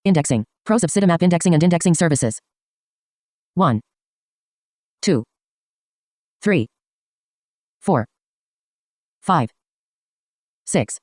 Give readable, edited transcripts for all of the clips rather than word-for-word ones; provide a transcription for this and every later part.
Indexing. Pros of Sitemap indexing and indexing services. 1, 2, 3, 4, 5, 6,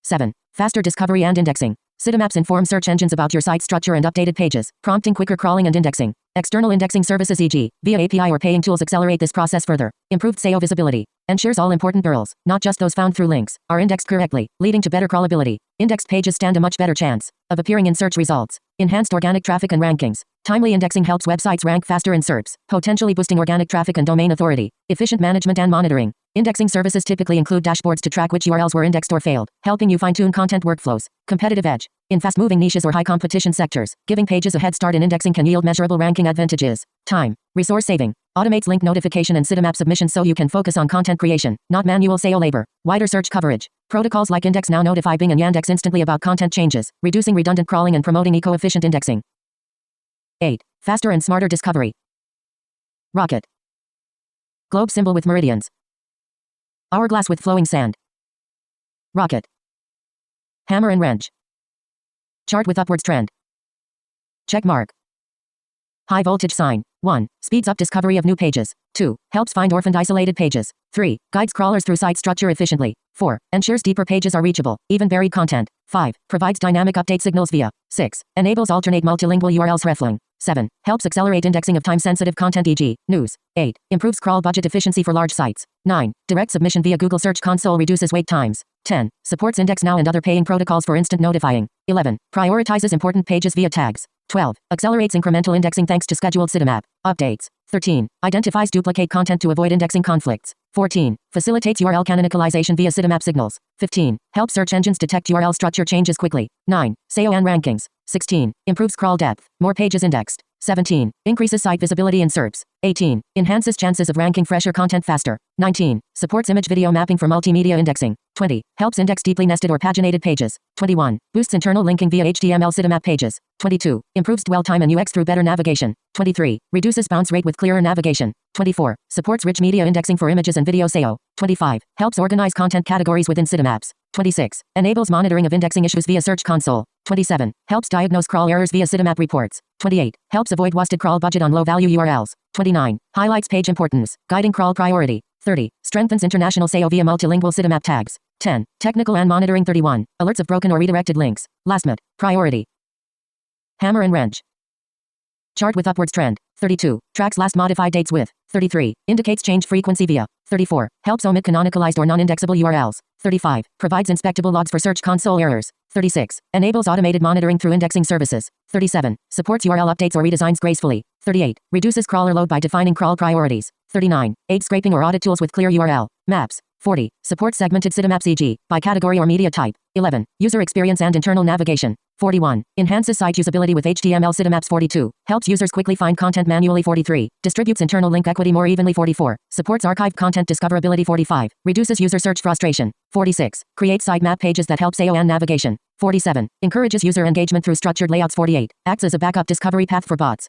7. Faster discovery and indexing. Sitemaps inform search engines about your site structure and updated pages, prompting quicker crawling and indexing. External indexing services e.g., via API or paying tools accelerate this process further. Improved SEO visibility. Ensures all important URLs, not just those found through links, are indexed correctly, leading to better crawlability. Indexed pages stand a much better chance of appearing in search results. Enhanced organic traffic and rankings. Timely indexing helps websites rank faster in SERPs, potentially boosting organic traffic and domain authority. Efficient management and monitoring. Indexing services typically include dashboards to track which URLs were indexed or failed, helping you fine-tune content workflows. Competitive edge. In fast-moving niches or high-competition sectors, giving pages a head start in indexing can yield measurable ranking advantages. Time. Resource saving. Automates link notification and sitemap submission so you can focus on content creation, not manual SEO labor. Wider search coverage. Protocols like Index now notify Bing and Yandex instantly about content changes, reducing redundant crawling and promoting eco-efficient indexing. 8. Faster and smarter discovery. Rocket. Globe symbol with meridians. Hourglass with flowing sand. Rocket. Hammer and wrench. Chart with upwards trend. Check mark. High voltage sign. 1. Speeds up discovery of new pages. 2. Helps find orphaned isolated pages. 3. Guides crawlers through site structure efficiently. 4. Ensures deeper pages are reachable, even buried content. 5. Provides dynamic update signals via. 6. Enables alternate multilingual URLs reflowing. 7. Helps accelerate indexing of time-sensitive content e.g., news. 8. Improves crawl budget efficiency for large sites. 9. Direct submission via Google Search Console reduces wait times. 10. Supports Index Now and other paying protocols for instant notifying. 11. Prioritizes important pages via tags. 12. Accelerates incremental indexing thanks to scheduled sitemap updates. 13. Identifies duplicate content to avoid indexing conflicts. 14. Facilitates URL canonicalization via sitemap signals. 15. Helps search engines detect URL structure changes quickly. 9. SEO and rankings. 16. Improves crawl depth. More pages indexed. 17. Increases site visibility in SERPs. 18. Enhances chances of ranking fresher content faster. 19. Supports image video mapping for multimedia indexing. 20. Helps index deeply nested or paginated pages. 21. Boosts internal linking via HTML sitemap pages. 22. Improves dwell time and UX through better navigation. 23. Reduces bounce rate with clearer navigation. 24. Supports rich media indexing for images and video SEO. 25. Helps organize content categories within sitemaps. 26. Enables monitoring of indexing issues via Search Console. 27. Helps diagnose crawl errors via sitemap reports. 28. Helps avoid wasted crawl budget on low-value URLs. 29. Highlights page importance, guiding crawl priority. 30. Strengthens international SEO via multilingual sitemap tags. 10. Technical and monitoring. 31. Alerts of broken or redirected links. Lastminute. Priority. Hammer and wrench. Chart with upwards trend. 32. Tracks last modified dates with. 33. Indicates change frequency via. 34. Helps omit canonicalized or non-indexable URLs. 35. Provides inspectable logs for Search Console errors. 36. Enables automated monitoring through indexing services. 37. Supports URL updates or redesigns gracefully. 38. Reduces crawler load by defining crawl priorities. 39. Aids scraping or audit tools with clear URL maps. 40. Supports segmented sitemaps e.g., by category or media type. 11. User experience and internal navigation. 41. Enhances site usability with HTML sitemaps. 42. Helps users quickly find content manually. 43. Distributes internal link equity more evenly. 44. Supports archived content discoverability. 45. Reduces user search frustration. 46. Creates sitemap pages that help SEO and navigation. 47. Encourages user engagement through structured layouts. 48. Acts as a backup discovery path for bots.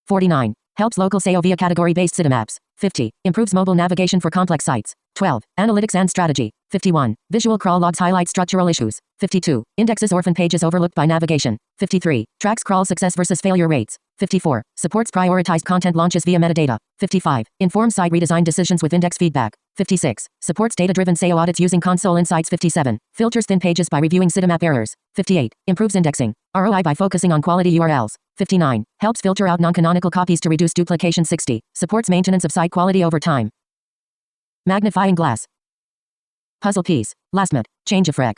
49. Helps local SEO via category-based sitemaps. 50. Improves mobile navigation for complex sites. 12. Analytics and strategy. 51. Visual crawl logs highlight structural issues. 52. Indexes orphan pages overlooked by navigation. 53. Tracks crawl success versus failure rates. 54. Supports prioritized content launches via metadata. 55. Informs site redesign decisions with index feedback. 56. Supports data-driven SEO audits using console insights. 57. Filters thin pages by reviewing sitemap errors. 58. Improves indexing ROI by focusing on quality URLs. 59. Helps filter out non-canonical copies to reduce duplication. 60. Supports maintenance of site quality over time. Magnifying glass. Puzzle piece. Lastminute. Change of rec.